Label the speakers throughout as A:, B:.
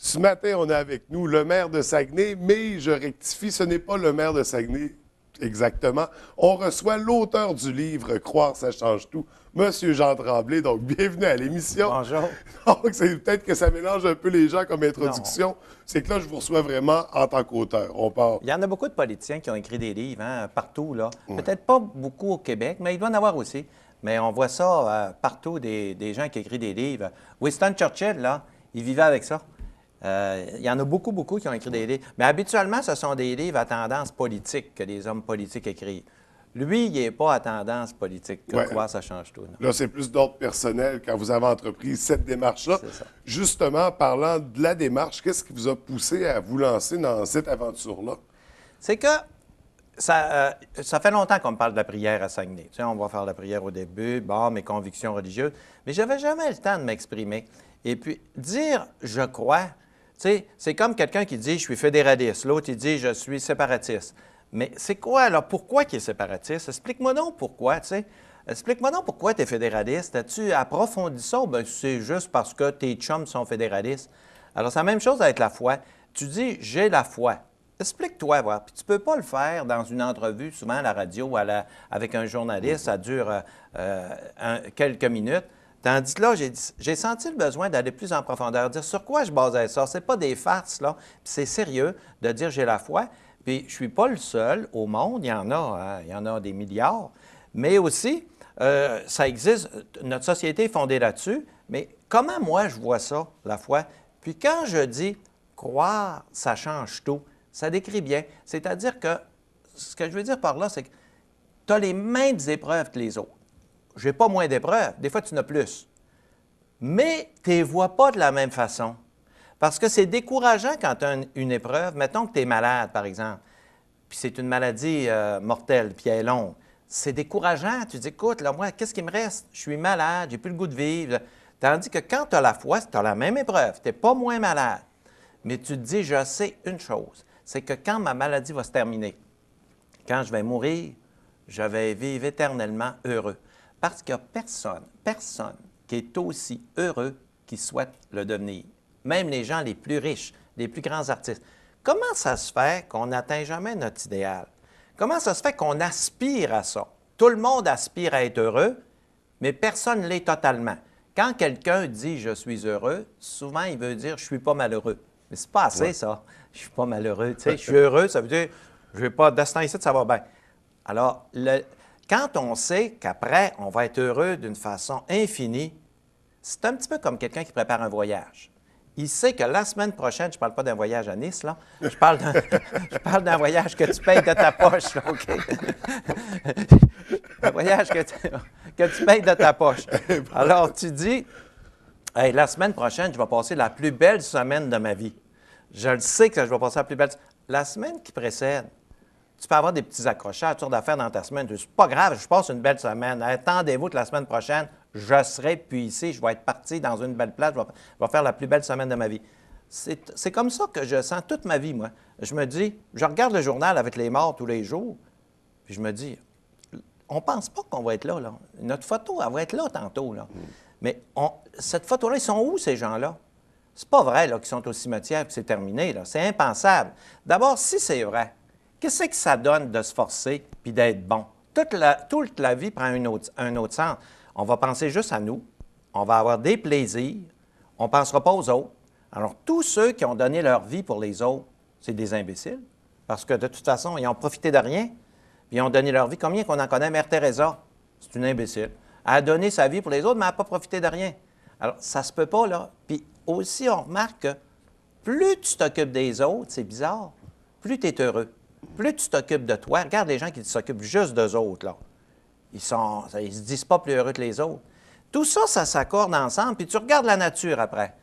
A: Ce matin, on a avec nous le maire de Saguenay, mais je rectifie, ce n'est pas le maire de Saguenay exactement. On reçoit l'auteur du livre Croire, ça change tout, Monsieur Jean Tremblay. Donc, bienvenue à l'émission.
B: Bonjour.
A: Donc, c'est peut-être que ça mélange un peu les gens comme introduction.
B: Non.
A: C'est que là, je vous reçois vraiment en tant qu'auteur. On part.
B: Il y en a beaucoup de politiciens qui ont écrit des livres, partout, là. Peut-être pas beaucoup au Québec, mais il doit en avoir aussi. Mais on voit ça partout, des gens qui écrivent des livres. Winston Churchill, là, il vivait avec ça. Il y en a beaucoup, beaucoup qui ont écrit des livres. Mais habituellement, ce sont des livres à tendance politique que des hommes politiques écrivent. Lui, il n'est pas à tendance politique. Croire, ça change tout. Non?
A: Là, c'est plus d'ordre personnel quand vous avez entrepris cette démarche-là.
B: C'est ça.
A: Justement, parlant de la démarche, qu'est-ce qui vous a poussé à vous lancer dans cette aventure-là?
B: C'est que ça fait longtemps qu'on me parle de la prière à Saguenay. Tu sais, on va faire la prière au début, bon, mes convictions religieuses, mais je n'avais jamais le temps de m'exprimer. Et puis, dire « je crois », tu sais, c'est comme quelqu'un qui dit « je suis fédéraliste », l'autre, il dit « je suis séparatiste ». Mais c'est quoi, alors? Pourquoi qu'il est séparatiste? Explique-moi donc pourquoi, tu sais. Explique-moi donc pourquoi tu es fédéraliste. As-tu approfondi ça ou bien c'est juste parce que tes chums sont fédéralistes? Alors, c'est la même chose avec la foi. Tu dis « j'ai la foi ». Explique-toi, voir. Puis tu ne peux pas le faire dans une entrevue, souvent à la radio, avec un journaliste, ça dure quelques minutes. Tandis que là, j'ai senti le besoin d'aller plus en profondeur, dire sur quoi je basais ça. Ce n'est pas des farces, là. Puis c'est sérieux de dire j'ai la foi. Puis je ne suis pas le seul au monde, il y en a, hein, il y en a des milliards. Mais aussi, ça existe, notre société est fondée là-dessus. Mais comment moi je vois ça, la foi? Puis quand je dis croire, ça change tout, ça décrit bien. C'est-à-dire que, ce que je veux dire par là, c'est que tu as les mêmes épreuves que les autres. Je n'ai pas moins d'épreuves. Des fois, tu en as plus. Mais tu ne les vois pas de la même façon. Parce que c'est décourageant quand tu as une épreuve. Mettons que tu es malade, par exemple, puis c'est une maladie mortelle, puis elle est longue. C'est décourageant. Tu te dis, écoute, là, moi, qu'est-ce qui me reste? Je suis malade, j'ai plus le goût de vivre. Tandis que quand tu as la foi, tu as la même épreuve. Tu n'es pas moins malade. Mais tu te dis, je sais une chose, c'est que quand ma maladie va se terminer, quand je vais mourir, je vais vivre éternellement heureux. Parce qu'il n'y a personne qui est aussi heureux qui souhaite le devenir. Même les gens les plus riches, les plus grands artistes. Comment ça se fait qu'on n'atteint jamais notre idéal? Comment ça se fait qu'on aspire à ça? Tout le monde aspire à être heureux, mais personne ne l'est totalement. Quand quelqu'un dit « je suis heureux », souvent il veut dire « je ne suis pas malheureux ». Mais c'est pas assez, ça. Je ne suis pas malheureux. Tu sais, je suis heureux, ça veut dire « je n'ai pas destin ici, ça va bien ». Alors, quand on sait qu'après, on va être heureux d'une façon infinie, c'est un petit peu comme quelqu'un qui prépare un voyage. Il sait que la semaine prochaine, je ne parle pas d'un voyage à Nice, là, je parle d'un voyage que tu payes de ta poche, là, OK? Un voyage que tu payes de ta poche. Alors, tu dis, hey, la semaine prochaine, je vais passer la plus belle semaine de ma vie. Je le sais que je vais passer la plus belle. La semaine qui précède, tu peux avoir des petits accrochages, toutes sortes d'affaires dans ta semaine. C'est pas grave, je passe une belle semaine. Attendez-vous que la semaine prochaine, je serai plus ici, je vais être parti dans une belle place, je vais faire la plus belle semaine de ma vie. C'est comme ça que je sens toute ma vie, moi. Je me dis, je regarde le journal avec les morts tous les jours, puis je me dis, on ne pense pas qu'on va être là, là. Notre photo, elle va être là tantôt, là. Mais cette photo-là, ils sont où, ces gens-là? C'est pas vrai, là, qu'ils sont au cimetière et que c'est terminé, là. C'est impensable. D'abord, si c'est vrai, qu'est-ce que ça donne de se forcer puis d'être bon? Toute la vie prend un autre sens. On va penser juste à nous, on va avoir des plaisirs, on ne pensera pas aux autres. Alors, tous ceux qui ont donné leur vie pour les autres, c'est des imbéciles, parce que de toute façon, ils ont profité de rien, puis ils ont donné leur vie. Combien qu'on en connaît? Mère Teresa, c'est une imbécile. Elle a donné sa vie pour les autres, mais elle n'a pas profité de rien. Alors, ça ne se peut pas, là. Puis aussi, on remarque que plus tu t'occupes des autres, c'est bizarre, plus tu es heureux. Plus tu t'occupes de toi, regarde les gens qui s'occupent juste d'eux autres, là. Ils ne se disent pas plus heureux que les autres. Tout ça, ça s'accorde ensemble, puis tu regardes la nature après.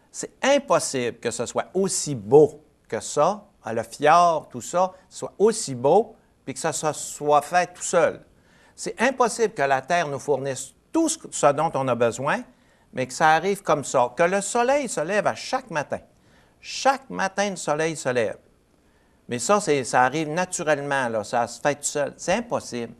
B: C'est impossible que ce soit aussi beau que ça, le fjord, tout ça, soit aussi beau, puis que ça soit fait tout seul. C'est impossible que la Terre nous fournisse tout ce dont on a besoin, mais que ça arrive comme ça, que le soleil se lève à chaque matin. Chaque matin, le soleil se lève. Mais ça arrive naturellement, là, ça se fait tout seul. C'est impossible.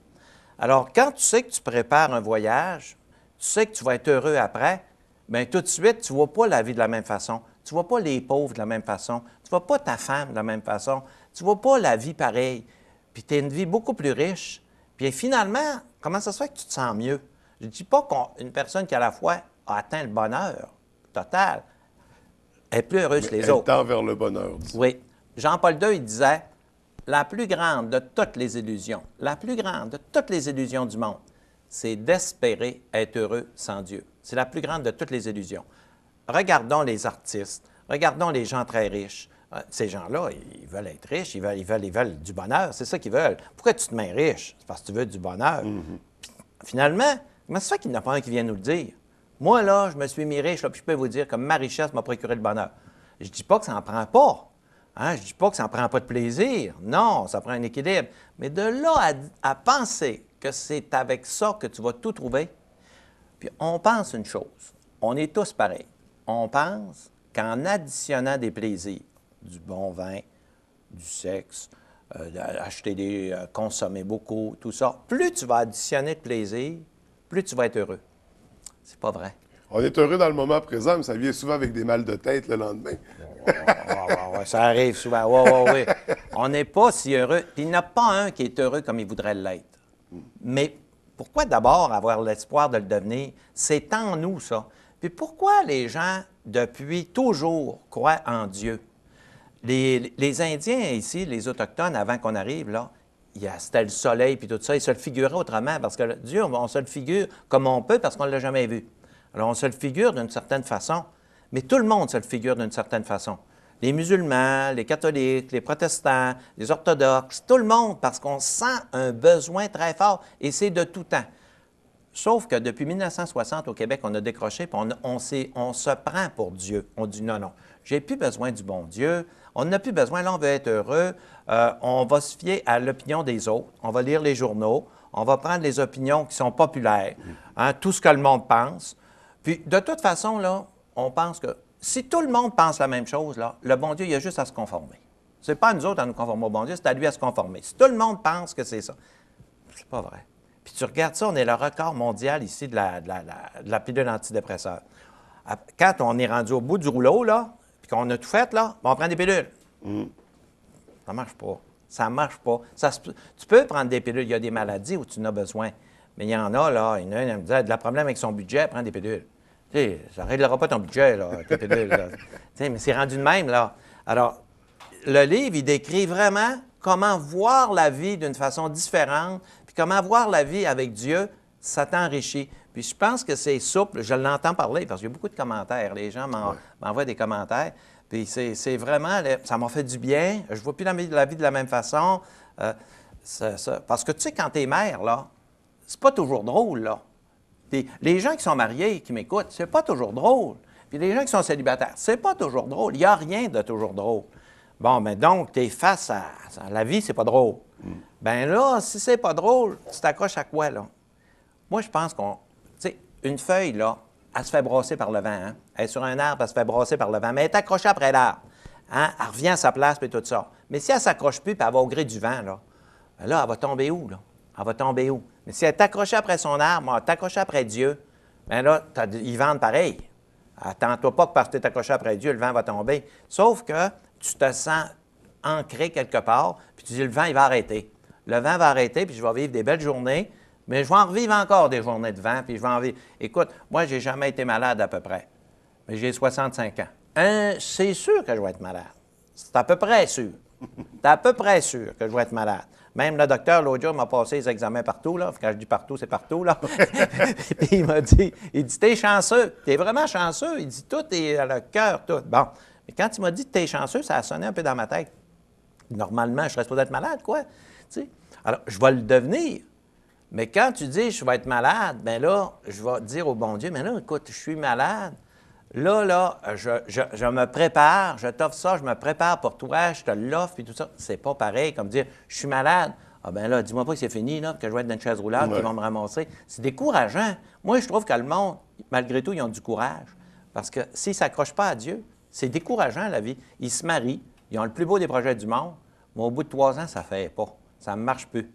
B: Alors, quand tu sais que tu prépares un voyage, tu sais que tu vas être heureux après, bien, tout de suite, tu ne vois pas la vie de la même façon. Tu ne vois pas les pauvres de la même façon. Tu ne vois pas ta femme de la même façon. Tu ne vois pas la vie pareille. Puis tu as une vie beaucoup plus riche. Puis finalement, comment ça se fait que tu te sens mieux? Je ne dis pas qu'une personne qui, à la fois, a atteint le bonheur total, est plus heureuse que les autres.
A: Elle tend vers le bonheur. Disons.
B: Oui. Jean-Paul II, il disait, la plus grande de toutes les illusions, la plus grande de toutes les illusions du monde, c'est d'espérer être heureux sans Dieu. C'est la plus grande de toutes les illusions. Regardons les artistes, regardons les gens très riches. Ces gens-là, ils veulent être riches, ils veulent du bonheur, c'est ça qu'ils veulent. Pourquoi tu te mets riche? C'est parce que tu veux du bonheur. Puis, finalement, comment ça fait qu'il n'y en a pas un qui vient nous le dire? Moi, là, je me suis mis riche, là, puis je peux vous dire que ma richesse m'a procuré le bonheur. Je ne dis pas que ça n'en prend pas. Hein? Je ne dis pas que ça n'en prend pas de plaisir. Non, ça prend un équilibre. Mais de là à penser que c'est avec ça que tu vas tout trouver, puis on pense une chose. On est tous pareils. On pense qu'en additionnant des plaisirs, du bon vin, du sexe, consommer beaucoup, tout ça, plus tu vas additionner de plaisir, plus tu vas être heureux. C'est pas vrai.
A: On est heureux dans le moment présent, mais ça vient souvent avec des mal de tête le lendemain.
B: Ouais, ça arrive souvent. Oui. On n'est pas si heureux. Puis il n'y en a pas un qui est heureux comme il voudrait l'être. Mais pourquoi d'abord avoir l'espoir de le devenir? C'est en nous, ça. Puis pourquoi les gens, depuis toujours, croient en Dieu? Les Indiens ici, les Autochtones, avant qu'on arrive, là, c'était le soleil puis tout ça, ils se le figuraient autrement, parce que Dieu, on se le figure comme on peut parce qu'on ne l'a jamais vu. Alors, on se le figure d'une certaine façon, mais tout le monde se le figure d'une certaine façon. Les musulmans, les catholiques, les protestants, les orthodoxes, tout le monde, parce qu'on sent un besoin très fort, et c'est de tout temps. Sauf que depuis 1960, au Québec, on a décroché, puis on se prend pour Dieu. On dit non, j'ai plus besoin du bon Dieu, on n'a plus besoin, là, on veut être heureux, on va se fier à l'opinion des autres, on va lire les journaux, on va prendre les opinions qui sont populaires, hein, tout ce que le monde pense. Puis, de toute façon, là, on pense que si tout le monde pense la même chose, là, le bon Dieu, il a juste à se conformer. Ce n'est pas à nous autres à nous conformer au bon Dieu, c'est à lui à se conformer. Si tout le monde pense que c'est ça, c'est pas vrai. Puis tu regardes ça, on est le record mondial ici de la pilule antidépresseur. Quand on est rendu au bout du rouleau, là, puis qu'on a tout fait, là, on prend des pilules. Ça marche pas. Ça marche pas. Tu peux prendre des pilules, il y a des maladies où tu en as besoin. Mais il y en a, là, il y en a un qui me dit, de la problème avec son budget, prends des pilules. Tu sais, ça ne réglera pas ton budget, là, tes pilules. Là. Tu sais, mais c'est rendu de même, là. Alors, le livre, il décrit vraiment comment voir la vie d'une façon différente, puis comment voir la vie avec Dieu, ça t'enrichit. Puis je pense que c'est souple, je l'entends parler, parce qu'il y a beaucoup de commentaires. Les gens m'envoient des commentaires. Puis c'est vraiment, ça m'a fait du bien. Je ne vois plus la vie de la même façon. Parce que tu sais, quand tu es mère, là, c'est pas toujours drôle, là. Puis les gens qui sont mariés, qui m'écoutent, c'est pas toujours drôle. Puis les gens qui sont célibataires, c'est pas toujours drôle. Il n'y a rien de toujours drôle. Bon, mais donc, tu es face à la vie, c'est pas drôle. Bien là, si c'est pas drôle, tu t'accroches à quoi, là? Moi, je pense qu'on... Tu sais, une feuille, là, elle se fait brasser par le vent. Hein? Elle est sur un arbre, elle se fait brasser par le vent, mais elle est accrochée après l'arbre. Hein? Elle revient à sa place, puis tout ça. Mais si elle ne s'accroche plus, puis elle va au gré du vent, là, bien là, elle va tomber où, là? Elle va tomber où? Mais si elle est accrochée après son arbre, elle est accrochée après Dieu, bien là, ils vendent pareil. Attends-toi pas que parce que tu es accroché après Dieu, le vent va tomber. Sauf que tu te sens ancré quelque part, puis tu dis, le vent, il va arrêter. Le vent va arrêter, puis je vais vivre des belles journées, mais je vais en revivre encore des journées de vent, puis je vais en vivre. Écoute, moi, j'ai jamais été malade à peu près, mais j'ai 65 ans. C'est sûr que je vais être malade. C'est à peu près sûr. C'est à peu près sûr que je vais être malade. Même le docteur, l'autre jour, m'a passé les examens partout, là. Quand je dis partout, c'est partout, là. Puis il m'a dit, t'es chanceux. T'es vraiment chanceux. Il dit, tout est le cœur, tout. Bon. Mais quand il m'a dit, t'es chanceux, ça a sonné un peu dans ma tête. Normalement, je serais supposé être malade, quoi. Tu sais. Alors, je vais le devenir. Mais quand tu dis, je vais être malade, bien là, je vais dire au bon Dieu, mais là, écoute, je suis malade. Là, je me prépare, je t'offre ça, je me prépare pour toi, je te l'offre, puis tout ça. C'est pas pareil comme dire, je suis malade. Ah ben là, dis-moi pas que c'est fini, là, que je vais être dans une chaise roulante, qu'ils vont me ramasser. C'est décourageant. Moi, je trouve que le monde, malgré tout, ils ont du courage. Parce que s'ils ne s'accrochent pas à Dieu, c'est décourageant, la vie. Ils se marient, ils ont le plus beau des projets du monde, mais au bout de 3 ans, ça ne fait pas. Ça ne marche plus.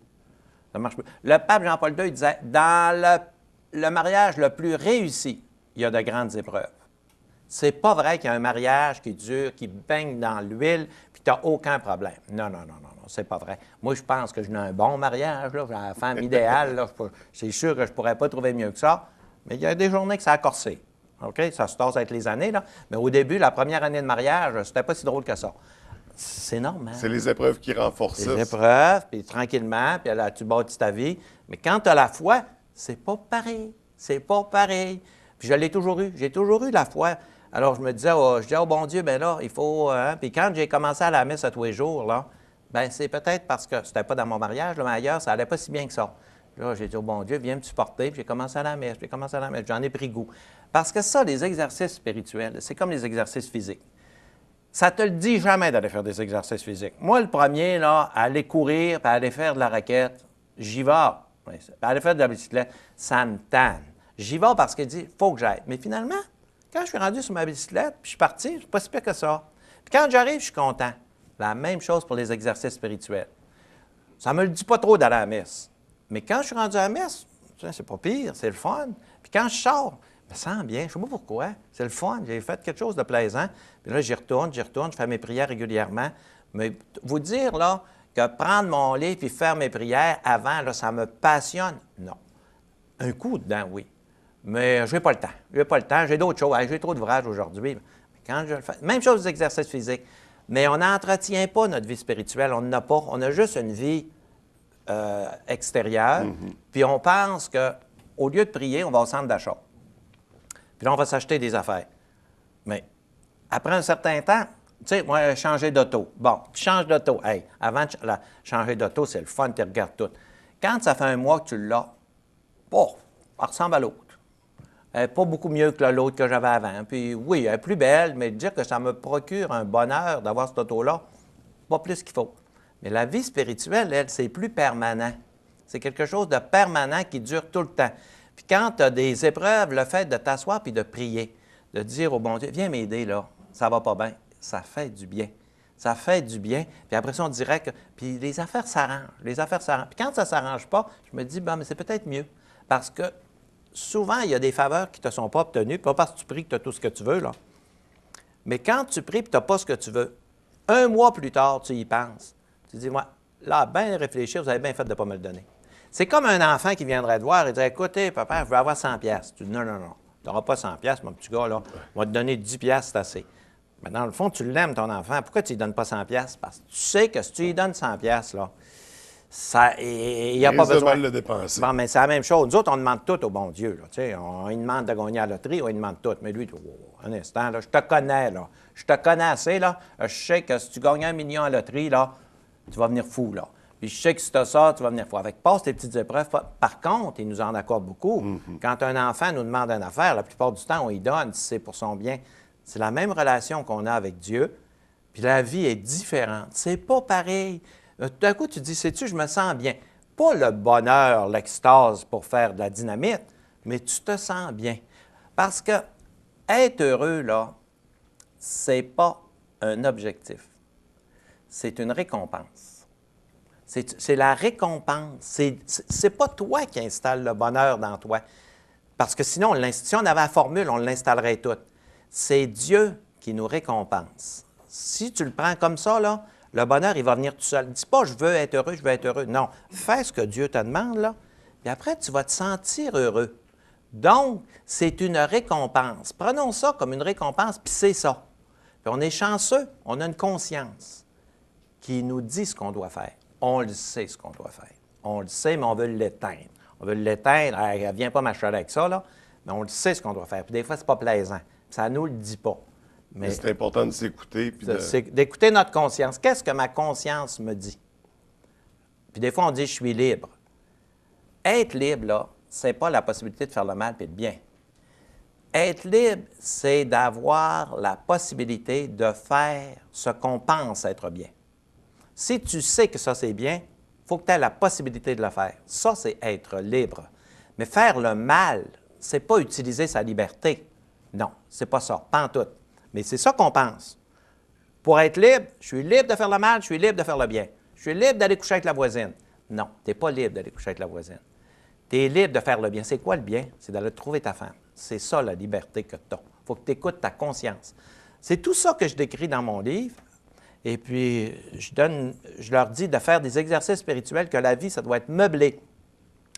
B: Ça marche plus. Le pape Jean-Paul II, il disait, dans le mariage le plus réussi, il y a de grandes épreuves. C'est pas vrai qu'il y a un mariage qui dure, qui baigne dans l'huile, puis tu n'as aucun problème. Non, non, non, non, non, c'est pas vrai. Moi, je pense que j'ai un bon mariage, là, j'ai la femme idéale, là, c'est sûr que je pourrais pas trouver mieux que ça, mais il y a des journées que ça a corsé. OK? Ça se tasse avec les années, là. Mais au début, la première année de mariage, c'était pas si drôle que ça. C'est normal.
A: C'est les épreuves qui renforcent ça.
B: Les épreuves, puis tranquillement, puis là, tu bâtis ta vie. Mais quand tu as la foi, c'est pas pareil. C'est pas pareil. Puis je l'ai toujours eu. J'ai toujours eu la foi. Alors, je me disais, je disais, oh bon Dieu, bien là, il faut... Puis quand j'ai commencé à la messe à tous les jours, là, bien, c'est peut-être parce que c'était pas dans mon mariage, là, mais ailleurs, ça allait pas si bien que ça. Là, j'ai dit, oh bon Dieu, viens me supporter. Puis j'ai commencé à la messe, j'en ai pris goût. Parce que ça, les exercices spirituels, c'est comme les exercices physiques. Ça te le dit jamais d'aller faire des exercices physiques. Moi, le premier, là, aller courir, puis aller faire de la raquette, j'y vais. Puis aller faire de la bicyclette, ça me tanne. J'y vais parce qu'il dit, il faut que j'aille. Mais finalement, quand je suis rendu sur ma bicyclette, puis je suis parti, c'est pas si pire que ça. Puis quand j'arrive, je suis content. La même chose pour les exercices spirituels. Ça me le dit pas trop d'aller à la messe. Mais quand je suis rendu à la messe, c'est pas pire, c'est le fun. Puis quand je sors, je me sens bien, je ne sais pas pourquoi. C'est le fun, j'ai fait quelque chose de plaisant. Puis là, j'y retourne, je fais mes prières régulièrement. Mais vous dire, là, que prendre mon lit puis faire mes prières avant, là, ça me passionne, non. Un coup dedans, oui. Mais je n'ai pas le temps. J'ai pas le temps, j'ai d'autres choses. J'ai trop d'ouvrages aujourd'hui. Mais quand je le fais, même chose aux exercices physiques. Mais on n'entretient pas notre vie spirituelle, on n'en a pas. On a juste une vie extérieure. Puis on pense qu'au lieu de prier, on va au centre d'achat. Puis là, on va s'acheter des affaires. Mais après un certain temps, tu sais, moi, changer d'auto. Bon, tu changes d'auto. Hey, avant de changer d'auto, c'est le fun, tu regardes tout. Quand ça fait un mois que tu l'as, oh, elle ressemble à l'autre. Elle n'est pas beaucoup mieux que l'autre que j'avais avant. Puis oui, elle est plus belle, mais dire que ça me procure un bonheur d'avoir cette auto-là, pas plus qu'il faut. Mais la vie spirituelle, elle, c'est plus permanent. C'est quelque chose de permanent qui dure tout le temps. Puis quand tu as des épreuves, le fait de t'asseoir puis de prier, de dire au bon Dieu, viens m'aider là, ça va pas bien, ça fait du bien. Ça fait du bien. Puis après ça, on dirait que... Puis les affaires s'arrangent. Puis quand ça ne s'arrange pas, je me dis, mais c'est peut-être mieux. Parce que souvent, il y a des faveurs qui ne te sont pas obtenues, pas parce que tu pries que tu as tout ce que tu veux, là. Mais quand tu pries et tu n'as pas ce que tu veux, un mois plus tard, tu y penses. Tu dis, moi, là, bien réfléchir, vous avez bien fait de ne pas me le donner. C'est comme un enfant qui viendrait te voir et dire, écoutez, papa, je veux avoir 100 pièces. Tu dis, non, non, non, tu n'auras pas 100 pièces, mon petit gars, là. On va te donner 10 pièces, c'est assez. Mais dans le fond, tu l'aimes, ton enfant. Pourquoi tu ne lui donnes pas 100 pièces? Parce que tu sais que si tu lui donnes 100 pièces, là, il n'y a pas besoin.
A: De le dépenser.
B: Bon, mais c'est la même chose. Nous autres, on demande tout au bon Dieu. Là, on lui demande de gagner à la loterie, on lui demande tout. Mais lui, un instant, là, je te connais, là. Je te connais assez, là. Je sais que si tu gagnes 1 million à la loterie, là, tu vas venir fou, là. Puis je sais que si tu as ça, tu vas venir fou. Avec passe tes petites épreuves. Par contre, il nous en accorde beaucoup. Quand un enfant nous demande une affaire, la plupart du temps, on y donne si c'est pour son bien. C'est la même relation qu'on a avec Dieu. Puis la vie est différente. C'est pas pareil. Tout d'un coup, tu dis, sais-tu, je me sens bien. Pas le bonheur, l'extase pour faire de la dynamite, mais tu te sens bien. Parce que être heureux, là, c'est pas un objectif. C'est une récompense. C'est la récompense. C'est pas toi qui installes le bonheur dans toi. Parce que sinon, si on avait la formule, on l'installerait toute. C'est Dieu qui nous récompense. Si tu le prends comme ça, là, le bonheur, il va venir tout seul. Dis pas, je veux être heureux, je veux être heureux. Non, fais ce que Dieu te demande, là, puis après, tu vas te sentir heureux. Donc, c'est une récompense. Prenons ça comme une récompense, puis c'est ça. Puis on est chanceux, on a une conscience qui nous dit ce qu'on doit faire. On le sait, ce qu'on doit faire. On le sait, mais on veut l'éteindre. On veut l'éteindre. Elle ne vient pas m'acheter avec ça, là, mais on le sait, ce qu'on doit faire. Puis des fois, ce n'est pas plaisant. Ça ne nous le dit pas.
A: Mais c'est important de s'écouter.
B: C'est d'écouter notre conscience. Qu'est-ce que ma conscience me dit? Puis des fois, on dit, je suis libre. Être libre, là, ce n'est pas la possibilité de faire le mal et le bien. Être libre, c'est d'avoir la possibilité de faire ce qu'on pense être bien. Si tu sais que ça, c'est bien, il faut que tu aies la possibilité de le faire. Ça, c'est être libre. Mais faire le mal, ce n'est pas utiliser sa liberté. Non, c'est pas ça, pas en tout. Mais c'est ça qu'on pense. Pour être libre, je suis libre de faire le mal, je suis libre de faire le bien. Je suis libre d'aller coucher avec la voisine. Non, tu n'es pas libre d'aller coucher avec la voisine. Tu es libre de faire le bien. C'est quoi le bien? C'est d'aller trouver ta femme. C'est ça la liberté que tu as. Il faut que tu écoutes ta conscience. C'est tout ça que je décris dans mon livre. Et puis, je leur dis de faire des exercices spirituels, que la vie, ça doit être meublé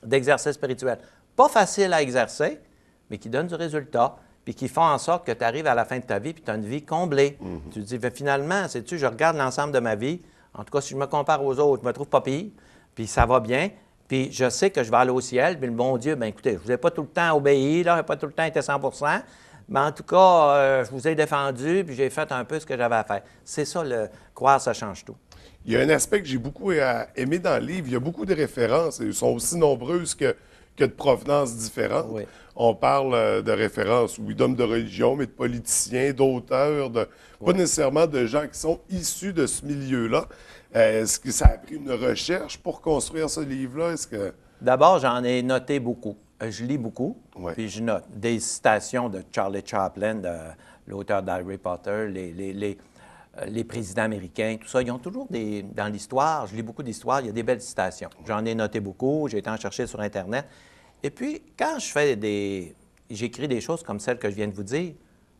B: d'exercices spirituels. Pas facile à exercer, mais qui donnent du résultat, puis qui font en sorte que tu arrives à la fin de ta vie, puis tu as une vie comblée. Tu te dis, ben, finalement, sais-tu, je regarde l'ensemble de ma vie, en tout cas, si je me compare aux autres, je me trouve pas pire, puis ça va bien, puis je sais que je vais aller au ciel, puis le bon Dieu, bien écoutez, je ne vous ai pas tout le temps obéi, là, je n'ai pas tout le temps été 100 mais en tout cas, je vous ai défendu, puis j'ai fait un peu ce que j'avais à faire. C'est ça, le croire, ça change tout.
A: Il y a un aspect que j'ai beaucoup aimé dans le livre. Il y a beaucoup de références, et elles sont aussi nombreuses que de provenances différentes.
B: Oui.
A: On parle de références, oui, d'hommes de religion, mais de politiciens, d'auteurs, pas nécessairement de gens qui sont issus de ce milieu-là. Est-ce que ça a pris une recherche pour construire ce livre-là?
B: D'abord, j'en ai noté beaucoup. Je lis beaucoup,
A: Ouais.
B: puis je note des citations de Charlie Chaplin, de l'auteur d'Harry Potter, les présidents américains, tout ça. Ils ont toujours dans l'histoire, je lis beaucoup d'histoires, il y a des belles citations. J'en ai noté beaucoup, j'ai été en chercher sur Internet. Et puis, quand j'écris des choses comme celles que je viens de vous dire,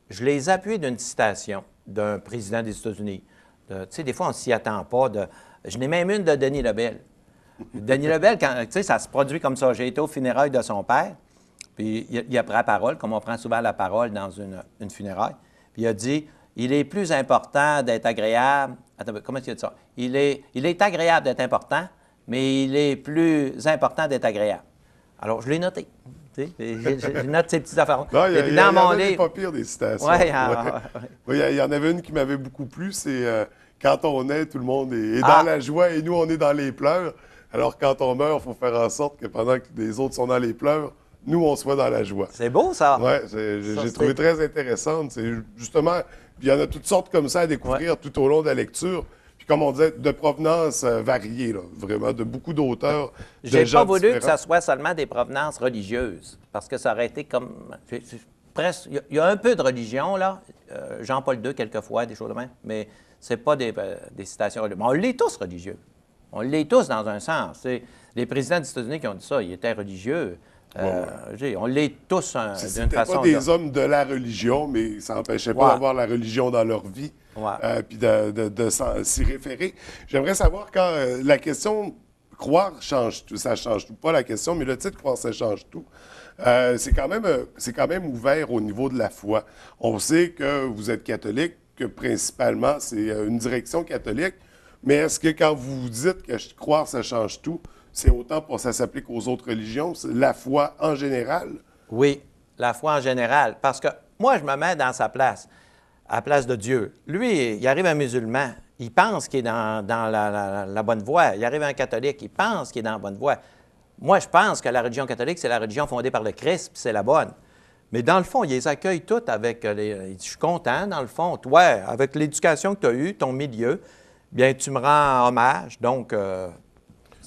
B: je les appuie d'une citation d'un président des États-Unis. Tu sais, des fois, on ne s'y attend pas. Je n'ai même une de Denis Lebel. Denis Lebel, tu sais, ça se produit comme ça. J'ai été aux funérailles de son père, puis il a pris la parole, comme on prend souvent la parole dans une funéraille. Puis il a dit, il est plus important d'être agréable. Attends, comment tu as dit ça? Il est agréable d'être important, mais il est plus important d'être agréable. Alors, je l'ai noté. Tu sais, je note ces petites affaires.
A: Non, il y en a des pas pires, des citations.
B: Ouais,
A: Il y en avait une qui m'avait beaucoup plu, c'est quand on est, tout le monde est dans la joie et nous, on est dans les pleurs. Alors, quand on meurt, il faut faire en sorte que pendant que les autres sont dans les pleurs, nous, on soit dans la joie.
B: C'est beau, ça.
A: Oui, j'ai trouvé très intéressante. C'est justement, il y en a toutes sortes comme ça à découvrir tout au long de la lecture. Puis comme on disait, de provenance variée, là, vraiment, de beaucoup d'auteurs.
B: J'ai pas voulu que ça soit seulement des provenances religieuses, parce que ça aurait été comme... presque, il y a un peu de religion, là. Jean-Paul II, quelquefois, des choses de même, mais c'est pas des citations religieuses. Mais on l'est tous religieux. On l'est tous dans un sens. C'est les présidents des États-Unis qui ont dit ça, ils étaient religieux. On l'est tous d'une façon.
A: C'était pas des hommes de la religion, mais ça n'empêchait pas d'avoir la religion dans leur vie, puis de s'y référer. J'aimerais savoir quand la question « croire change tout », ça change tout, pas la question, mais le titre « croire, ça change tout », c'est quand même ouvert au niveau de la foi. On sait que vous êtes catholique, que principalement, c'est une direction catholique, mais est-ce que quand vous dites que croire, ça change tout, c'est autant pour ça s'applique aux autres religions, la foi en général?
B: Oui, la foi en général. Parce que moi, je me mets dans sa place, à la place de Dieu. Lui, il arrive un musulman, il pense qu'il est dans la bonne voie. Il arrive un catholique, il pense qu'il est dans la bonne voie. Moi, je pense que la religion catholique, c'est la religion fondée par le Christ, puis c'est la bonne. Mais dans le fond, ils les accueillent toutes avec... je suis content, dans le fond. Toi, avec l'éducation que tu as eue, ton milieu, bien, tu me rends hommage, donc...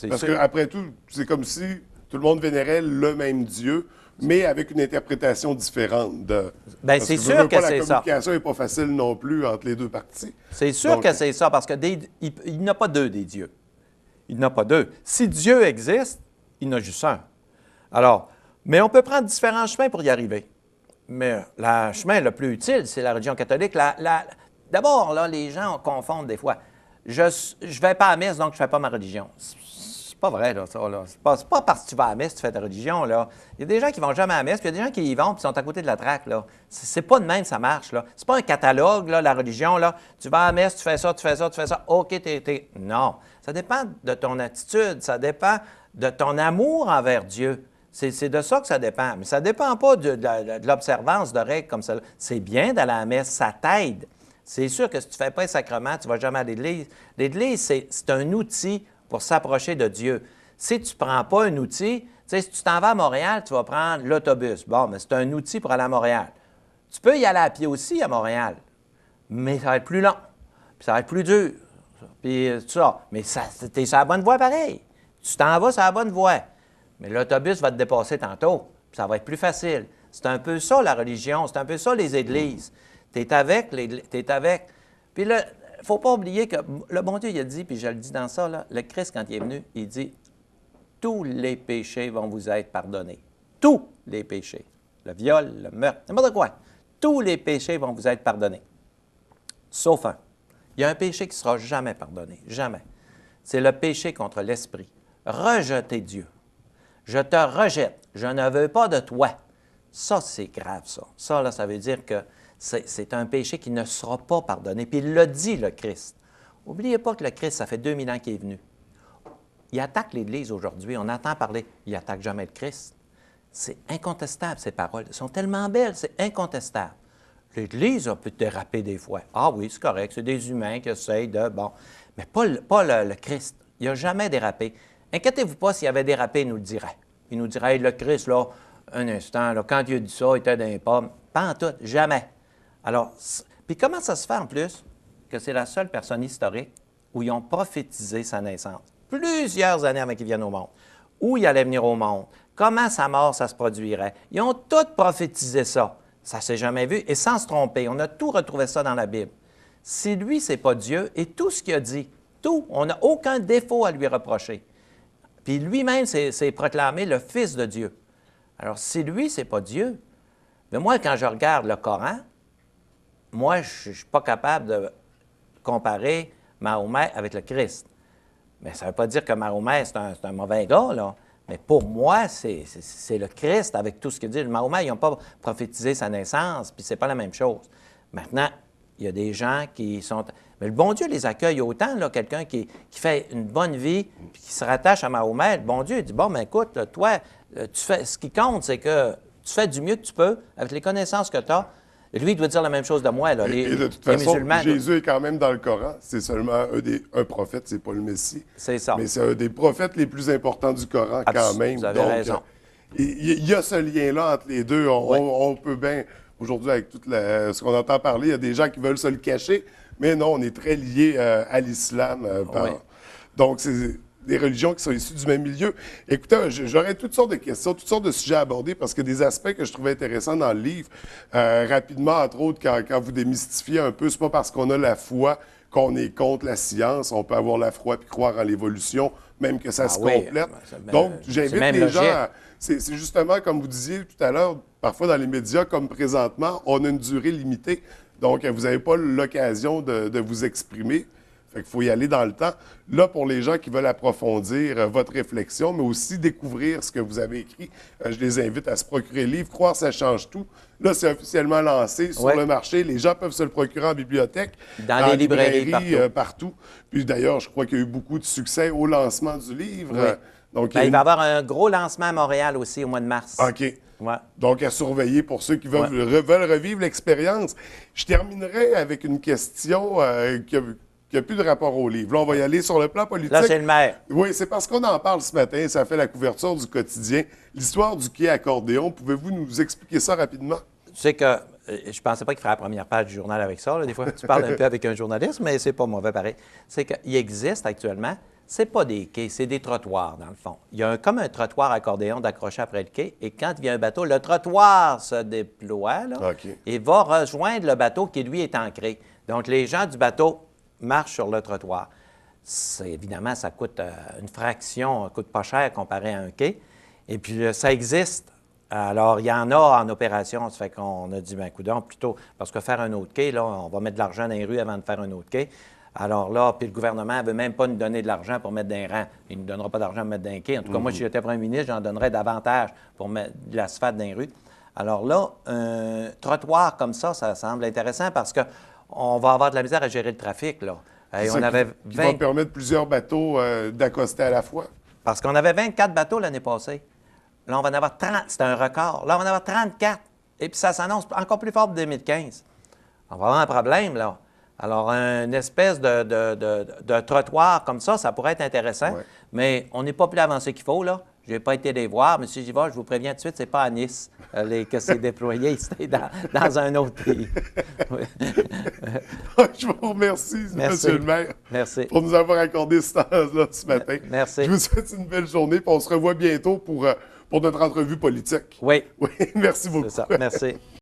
A: Parce qu'après tout, c'est comme si tout le monde vénérait le même Dieu, mais avec une interprétation différente.
B: Bien, c'est sûr que c'est ça.
A: La communication n'est pas facile non plus entre les deux parties.
B: C'est sûr que c'est ça, parce que il n'y a pas deux des dieux. Il n'y en a pas deux. Si Dieu existe, il y en a juste un. Alors, mais on peut prendre différents chemins pour y arriver. Mais le chemin le plus utile, c'est la religion catholique. D'abord, là, les gens confondent des fois. Je ne vais pas à la messe, donc je ne fais pas ma religion. C'est pas vrai, là, ça. Là. C'est pas parce que tu vas à la messe que tu fais ta religion, là. Il y a des gens qui ne vont jamais à la messe, puis il y a des gens qui y vont, puis sont à côté de la traque, là. C'est pas de même ça marche, là. C'est pas un catalogue, là, la religion, là. Tu vas à la messe, tu fais ça, tu fais ça, tu fais ça. OK, t'es... Non. Ça dépend de ton attitude, ça dépend de ton amour envers Dieu. C'est de ça que ça dépend. Mais ça ne dépend pas de l'observance de règles comme ça. C'est bien d'aller à la messe, ça t'aide. C'est sûr que si tu ne fais pas un sacrement, tu ne vas jamais à l'Église. L'Église, c'est un outil pour s'approcher de Dieu. Si tu ne prends pas un outil, tu sais, si tu t'en vas à Montréal, tu vas prendre l'autobus. Bon, mais c'est un outil pour aller à Montréal. Tu peux y aller à pied aussi à Montréal, mais ça va être plus long, puis ça va être plus dur, puis tout ça. Mais tu es sur la bonne voie pareil. Tu t'en vas sur la bonne voie. Mais l'autobus va te dépasser tantôt, puis ça va être plus facile. C'est un peu ça, la religion. C'est un peu ça, les églises. Tu es avec. Puis là, il ne faut pas oublier que le bon Dieu, il a dit, puis je le dis dans ça, là, le Christ, quand il est venu, il dit, tous les péchés vont vous être pardonnés. Tous les péchés. Le viol, le meurtre, n'importe quoi. tous les péchés vont vous être pardonnés. Sauf un. Il y a un péché qui ne sera jamais pardonné. Jamais. C'est le péché contre l'esprit. Rejeter Dieu. Je te rejette. Je ne veux pas de toi. Ça, c'est grave, ça. Ça, là, ça veut dire que c'est un péché qui ne sera pas pardonné. Puis il l'a dit, le Christ. N'oubliez pas que le Christ, ça fait 2000 ans qu'il est venu. Il attaque l'Église aujourd'hui. On entend parler. Il n'attaque jamais le Christ. C'est incontestable, ces paroles. Elles sont tellement belles, c'est incontestable. L'Église a pu déraper des fois. Ah oui, c'est correct, c'est des humains qui essayent de... Bon, mais pas le Christ. Il n'a jamais dérapé. Inquiétez-vous pas, s'il avait dérapé, il nous le dirait. Il nous dirait, hey, le Christ, là, un instant, là, quand Dieu dit ça, il était dans les pommes. Pas en tout, jamais. Alors, puis comment ça se fait en plus que c'est la seule personne historique où ils ont prophétisé sa naissance? Plusieurs années avant qu'il vienne au monde. Où il allait venir au monde? Comment sa mort, ça se produirait? Ils ont tous prophétisé ça. Ça ne s'est jamais vu, et sans se tromper. On a tout retrouvé ça dans la Bible. Si lui, ce n'est pas Dieu, et tout ce qu'il a dit, tout, on n'a aucun défaut à lui reprocher. Puis lui-même s'est proclamé le Fils de Dieu. Alors, si lui, ce n'est pas Dieu, mais moi, quand je regarde le Coran, moi, je ne suis pas capable de comparer Mahomet avec le Christ. Mais ça ne veut pas dire que Mahomet, c'est un mauvais gars, là. Mais pour moi, c'est le Christ avec tout ce qu'il dit. Le Mahomet, ils n'ont pas prophétisé sa naissance, puis c'est pas la même chose. Maintenant, il y a des gens qui sont... Mais le bon Dieu les accueille autant, là, quelqu'un qui fait une bonne vie, puis qui se rattache à Mahomet. Le bon Dieu dit, bon, ben écoute, toi, ce qui compte, c'est que tu fais du mieux que tu peux, avec les connaissances que tu as. Lui, il doit dire la même chose de moi. Là.
A: Et de toute façon, Jésus est quand même dans le Coran. C'est seulement un prophète, c'est pas le Messie.
B: C'est ça.
A: Mais c'est un des prophètes les plus importants du Coran quand même.
B: Vous avez raison.
A: Il y a ce lien-là entre les deux. On peut bien, aujourd'hui, avec tout ce qu'on entend parler, il y a des gens qui veulent se le cacher, mais non, on est très liés à l'islam. Donc, c'est des religions qui sont issues du même milieu. Écoutez, j'aurais toutes sortes de questions, toutes sortes de sujets à aborder, parce qu'il y a des aspects que je trouvais intéressants dans le livre. Rapidement, entre autres, quand vous démystifiez un peu, c'est pas parce qu'on a la foi qu'on est contre la science. On peut avoir la foi puis croire en l'évolution, même que ça se complète. Donc, j'invite les gens c'est justement, comme vous disiez tout à l'heure, parfois dans les médias, comme présentement, on a une durée limitée. Donc, vous n'avez pas l'occasion de vous exprimer. Fait qu'il faut y aller dans le temps. Là, pour les gens qui veulent approfondir votre réflexion, mais aussi découvrir ce que vous avez écrit, je les invite à se procurer le livre « Croire, ça change tout ». Là, c'est officiellement lancé sur le marché. Les gens peuvent se le procurer en bibliothèque,
B: dans les librairies
A: partout. Puis d'ailleurs, je crois qu'il y a eu beaucoup de succès au lancement du livre.
B: Oui.
A: Donc,
B: il va y avoir un gros lancement à Montréal aussi au mois de mars.
A: OK.
B: Ouais.
A: Donc, à surveiller pour ceux qui veulent revivre l'expérience. Je terminerai avec une question qui n'a plus de rapport au livre. Là, on va y aller sur le plan politique.
B: Là, c'est le maire.
A: Oui, c'est parce qu'on en parle ce matin. Ça fait la couverture du quotidien. L'histoire du quai accordéon. Pouvez-vous nous expliquer ça rapidement?
B: Tu sais que je pensais pas qu'il ferait la première page du journal avec ça. Là. Des fois, tu parles un peu avec un journaliste, mais c'est pas mauvais pareil. C'est qu'il existe actuellement, c'est pas des quais, c'est des trottoirs, dans le fond. Il y a comme un trottoir accordéon d'accroché après le quai, et quand il vient un bateau, le trottoir se déploie là, et va rejoindre le bateau qui, lui, est ancré. Donc, les gens du bateau marchent sur le trottoir. Évidemment, ça coûte une fraction, ça coûte pas cher comparé à un quai. Et puis, ça existe. Alors, il y en a en opération. Ça fait qu'on a dit, bien, coudonc, plutôt, parce que faire un autre quai, là, on va mettre de l'argent dans les rues avant de faire un autre quai. Alors là, puis le gouvernement ne veut même pas nous donner de l'argent pour mettre des rangs. Il ne nous donnera pas d'argent pour mettre dans les quais. En tout cas, moi, si j'étais premier ministre, j'en donnerais davantage pour mettre de l'asphalte dans les rues. Alors là, un trottoir comme ça semble intéressant parce qu'on va avoir de la misère à gérer le trafic, là. Et on avait
A: qui va permettre plusieurs bateaux d'accoster à la fois.
B: Parce qu'on avait 24 bateaux l'année passée. Là, on va en avoir 30. C'était un record. Là, on va en avoir 34. Et puis, ça s'annonce encore plus fort pour 2015. On va avoir un problème, là. Alors, une espèce de trottoir comme ça pourrait être intéressant. Ouais. Mais on n'est pas plus avancé qu'il faut, là. Je n'ai pas été les voir, mais si j'y vais, je vous préviens tout de suite, c'est pas à Nice que c'est déployé, c'était dans un autre pays.
A: Je vous remercie, Monsieur le maire,
B: pour
A: nous avoir accordé ce temps-là ce matin.
B: Merci.
A: Je vous souhaite une belle journée, puis on se revoit bientôt pour notre entrevue politique.
B: Oui.
A: Oui, merci beaucoup.
B: C'est ça, merci.